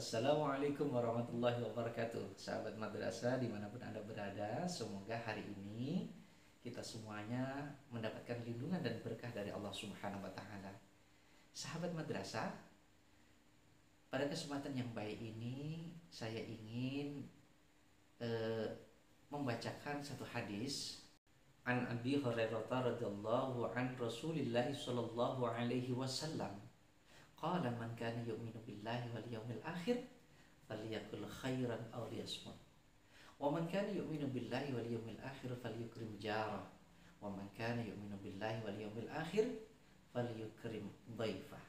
Assalamualaikum warahmatullahi wabarakatuh. Sahabat madrasah dimanapun Anda berada, semoga hari ini kita semuanya mendapatkan lindungan dan berkah dari Allah Subhanahu wa Ta'ala. Sahabat madrasah, pada kesempatan yang baik ini saya ingin membacakan satu hadis an Abi Hurairah radhiyallahu an Rasulillah sallallahu alaihi wasallam. Qala man kana yu'minu billahi wal yawmil akhir falyakul khairan aw liyasmut. Wa man kana yu'minu billahi wal yawmil akhir falyukrim jarah. Wa man kana yu'minu billahi wal yawmil akhir falyukrim dhaifah.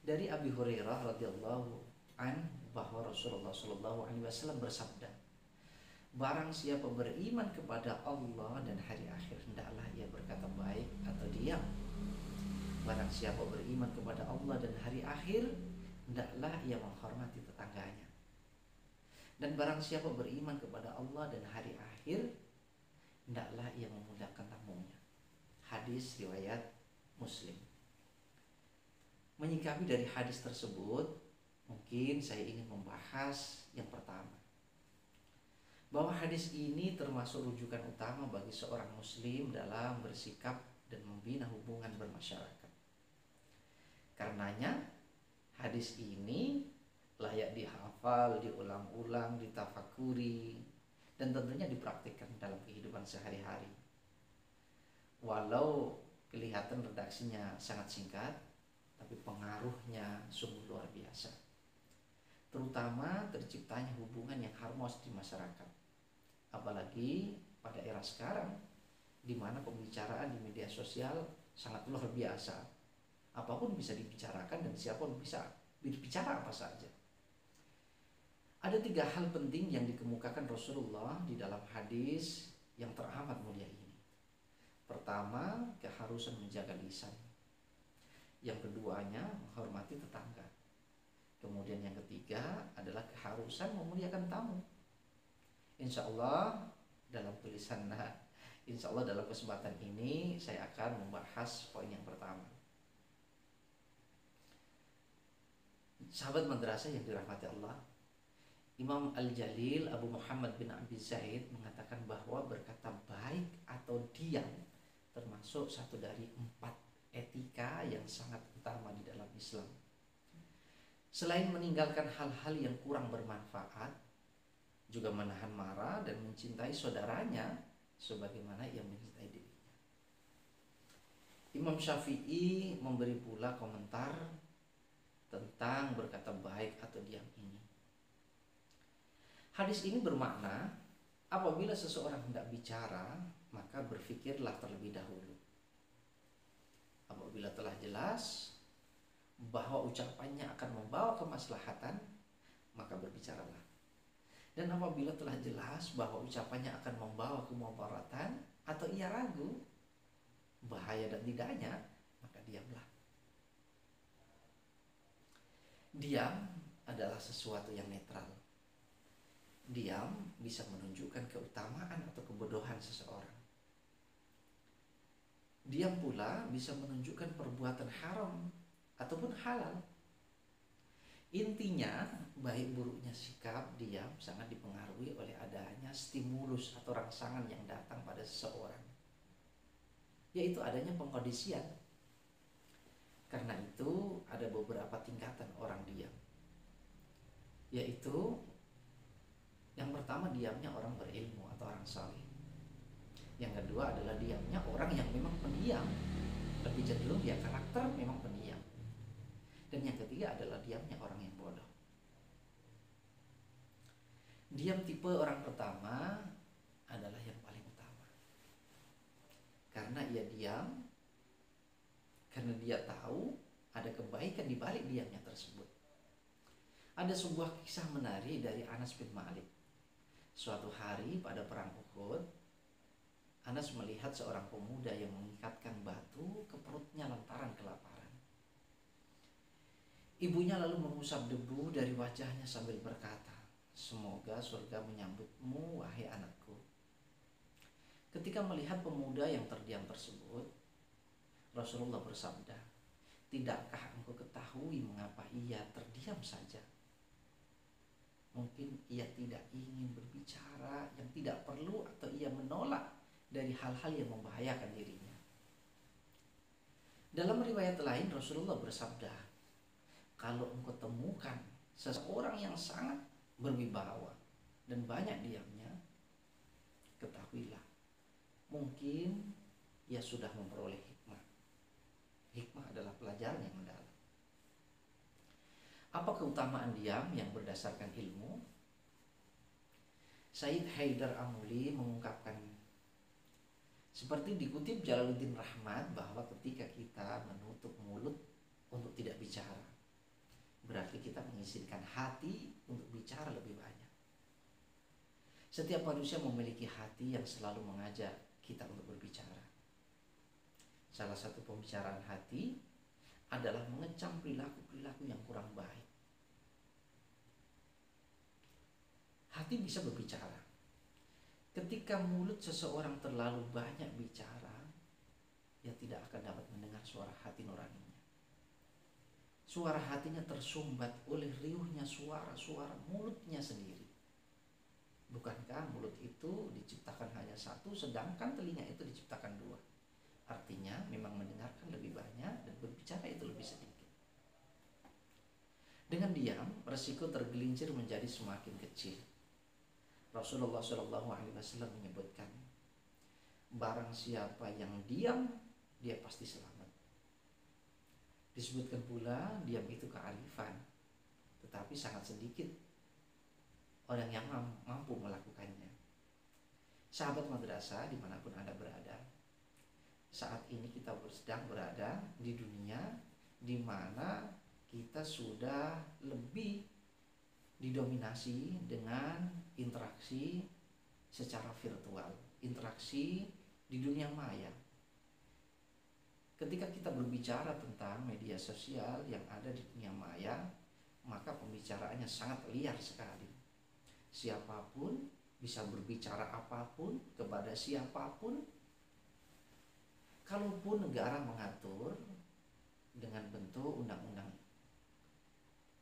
Dari Abi Hurairah radhiyallahu an bahwa Rasulullah sallallahu alaihi wasallam bersabda, barang siapa beriman kepada Allah dan hari akhir, hendaklah ia berkata baik atau diam. Barang siapa beriman kepada Allah dan hari akhir, hendaklah ia menghormati tetangganya. Dan barang siapa beriman kepada Allah dan hari akhir, hendaklah ia memuliakan tamunya. Hadis riwayat Muslim. Menyikapi dari hadis tersebut, mungkin saya ingin membahas yang pertama, bahwa hadis ini termasuk rujukan utama bagi seorang muslim dalam bersikap dan membina hubungan bermasyarakat. Karenanya hadis ini layak dihafal, diulang-ulang, ditafakuri, dan tentunya dipraktikkan dalam kehidupan sehari-hari. Walau kelihatan redaksinya sangat singkat, tapi pengaruhnya sungguh luar biasa. Terutama terciptanya hubungan yang harmonis di masyarakat. Apalagi pada era sekarang, di mana pembicaraan di media sosial sangat luar biasa. Apapun bisa dibicarakan dan siapapun bisa berbicara apa saja. Ada 3 hal penting yang dikemukakan Rasulullah di dalam hadis yang teramat mulia ini. Pertama, keharusan menjaga lisan. Yang keduanya, menghormati tetangga. Kemudian yang ketiga adalah keharusan memuliakan tamu. Insya Allah dalam dalam kesempatan ini saya akan membahas poin yang pertama. Sahabat madrasah yang dirahmati Allah, Imam Al-Jalil Abu Muhammad bin Abi Zaid mengatakan bahwa berkata baik atau diam termasuk satu dari 4 etika yang sangat utama di dalam Islam. Selain meninggalkan hal-hal yang kurang bermanfaat, juga menahan marah dan mencintai saudaranya sebagaimana ia mencintai dirinya. Imam Syafi'i memberi pula komentar tentang berkata baik atau diam ini. Hadis ini bermakna apabila seseorang hendak bicara, maka berfikirlah terlebih dahulu. Apabila telah jelas bahwa ucapannya akan membawa kemaslahatan, maka berbicaralah. Dan apabila telah jelas bahwa ucapannya akan membawa kemudaratan atau ia ragu bahaya dan tidaknya, maka diamlah. Diam adalah sesuatu yang netral. Diam bisa menunjukkan keutamaan atau kebodohan seseorang. Diam pula bisa menunjukkan perbuatan haram ataupun halal. Intinya, baik buruknya sikap diam sangat dipengaruhi oleh adanya stimulus atau rangsangan yang datang pada seseorang, yaitu adanya pengkondisian. Karena itu ada beberapa tingkatan orang diam, yaitu yang pertama diamnya orang berilmu atau orang saleh. Yang kedua adalah diamnya orang yang memang pendiam, lebih cenderung dia karakter memang pendiam. Dan yang ketiga adalah diamnya orang yang bodoh. Diam tipe orang pertama adalah yang paling utama, karena ia diam karena dia tahu ada kebaikan di balik diamnya tersebut. Ada sebuah kisah menarik dari Anas bin Malik. Suatu hari pada perang Uhud, Anas melihat seorang pemuda yang mengikatkan batu ke perutnya lantaran kelaparan. Ibunya lalu mengusap debu dari wajahnya sambil berkata, "Semoga surga menyambutmu, wahai anakku." Ketika melihat pemuda yang terdiam tersebut, Rasulullah bersabda, "Tidakkah engkau ketahui mengapa ia terdiam saja?" Mungkin ia tidak ingin berbicara yang tidak perlu, atau ia menolak dari hal-hal yang membahayakan dirinya. Dalam riwayat lain Rasulullah bersabda, kalau engkau temukan seseorang yang sangat berwibawa dan banyak diamnya, ketahuilah mungkin ia sudah memperoleh hikmah. Hikmah adalah pelajaran yang mendalam. Apa keutamaan diam yang berdasarkan ilmu? Said Haidar Amuli mengungkapkan, seperti dikutip Jalaluddin Rahmat, bahwa ketika kita menutup mulut untuk tidak bicara, berarti kita mengizinkan hati untuk bicara lebih banyak. Setiap manusia memiliki hati yang selalu mengajak kita untuk berbicara. Salah satu pembicaraan hati adalah mengecam perilaku-perilaku yang kurang baik. Hati bisa berbicara. Ketika mulut seseorang terlalu banyak bicara, ia tidak akan dapat mendengar suara hati nuraninya. Suara hatinya tersumbat oleh riuhnya suara-suara mulutnya sendiri. Bukankah mulut itu diciptakan hanya satu, sedangkan telinga itu diciptakan dua? Artinya memang mendengarkan lebih banyak dan berbicara itu lebih sedikit. Dengan diam, resiko tergelincir menjadi semakin kecil. Rasulullah SAW menyebutkan, barang siapa yang diam, dia pasti selamat. Disebutkan pula, diam itu kearifan, tetapi sangat sedikit orang yang mampu melakukannya. Sahabat madrasah dimanapun Anda berada, saat ini kita sedang berada di dunia di mana kita sudah lebih didominasi dengan interaksi secara virtual, interaksi di dunia maya. Ketika kita berbicara tentang media sosial yang ada di dunia maya, maka pembicaraannya sangat liar sekali. Siapapun bisa berbicara apapun kepada siapapun. Kalaupun negara mengatur dengan bentuk undang-undang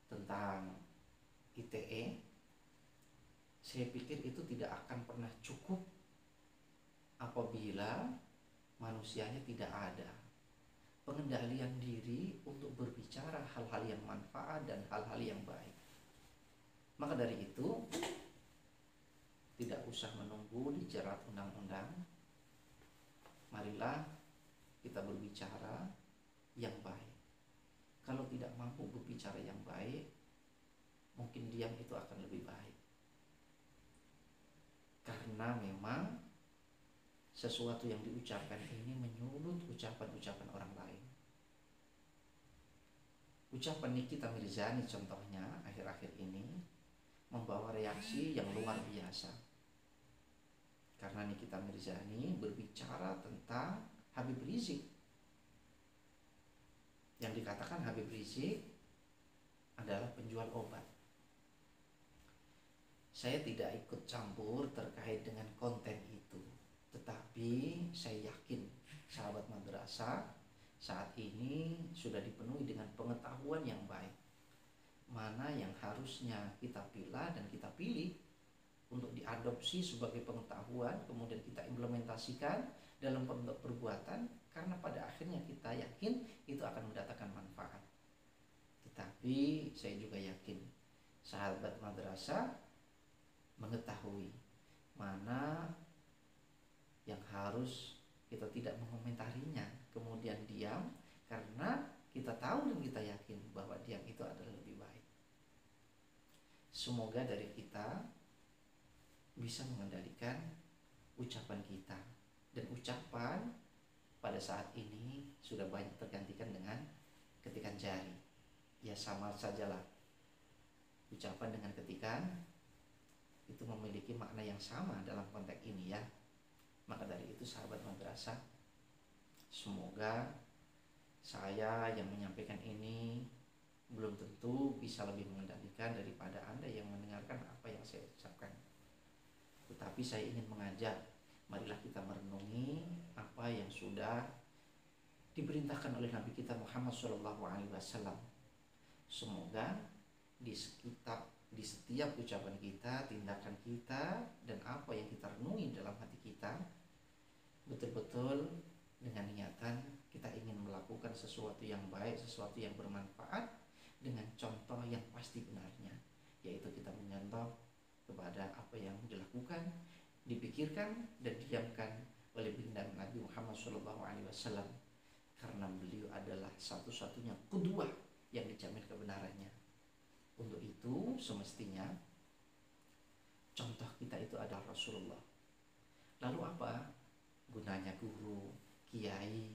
tentang ITE, saya pikir itu tidak akan pernah cukup apabila manusianya tidak ada pengendalian diri untuk berbicara hal-hal yang manfaat dan hal-hal yang baik. Maka dari itu, tidak usah menunggu dijerat undang-undang. Marilah kita berbicara yang baik. Kalau tidak mampu berbicara yang baik, mungkin diam itu akan lebih baik. Karena memang sesuatu yang diucapkan ini menyulut ucapan-ucapan orang lain. Ucapan Nikita Mirzani contohnya akhir-akhir ini membawa reaksi yang luar biasa. Karena Nikita Mirzani berbicara tentang Habib Rizik. Yang dikatakan Habib Rizik adalah penjual obat. Saya tidak ikut campur terkait dengan konten itu, tetapi saya yakin sahabat madrasah saat ini sudah dipenuhi dengan pengetahuan yang baik. Mana yang harusnya kita pilah dan kita pilih untuk diadopsi sebagai pengetahuan, kemudian kita implementasikan dalam bentuk perbuatan, karena pada akhirnya kita yakin itu akan mendatangkan manfaat. Tetapi saya juga yakin sahabat madrasah mengetahui mana yang harus kita tidak mengomentarinya, kemudian diam, karena kita tahu dan kita yakin bahwa diam itu adalah lebih baik. Semoga dari kita bisa mengendalikan ucapan kita, dan ucapan pada saat ini sudah banyak tergantikan dengan ketikan jari. Ya sama sajalah, ucapan dengan ketikan itu memiliki makna yang sama dalam konteks ini ya. Maka dari itu sahabat madrasah, semoga saya yang menyampaikan ini belum tentu bisa lebih mengendalikan daripada Anda yang mendengarkan apa yang saya ucapkan. Tetapi saya ingin mengajak, marilah kita merenungi apa yang sudah diperintahkan oleh Nabi kita Muhammad SAW. Semoga di di setiap ucapan kita, tindakan kita, dan apa yang kita renungi dalam hati kita, betul-betul dengan niatan kita ingin melakukan sesuatu yang baik, sesuatu yang bermanfaat, dengan contoh yang pasti benarnya, yaitu kita menyontoh kepada apa yang dilakukan, dipikirkan, dan didiamkan oleh baginda Nabi Muhammad SAW, karena beliau adalah satu-satunya qudwah yang dijamin kebenarannya. Untuk itu semestinya contoh kita itu adalah Rasulullah. Lalu apa gunanya guru, kiai?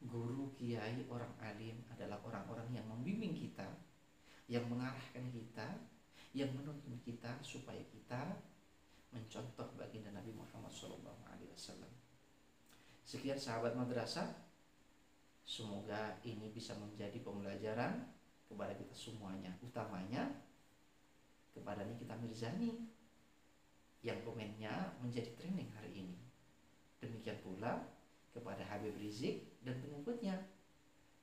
Guru, kiai, orang alim adalah orang-orang yang membimbing kita, yang mengarahkan kita, yang menuntun kita supaya kita mencontoh baginda Nabi Muhammad SAW. Sekian sahabat madrasah, semoga ini bisa menjadi pembelajaran kepada kita semuanya, utamanya kepada Nikita Mirzani yang komennya menjadi trending hari ini. Demikian pula kepada Habib Rizik dan pengikutnya.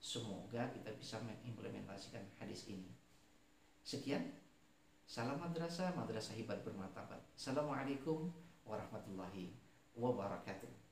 Semoga kita bisa mengimplementasikan hadis ini. Sekian, salam madrasah, madrasah hebat bermartabat. Assalamualaikum warahmatullahi wabarakatuh.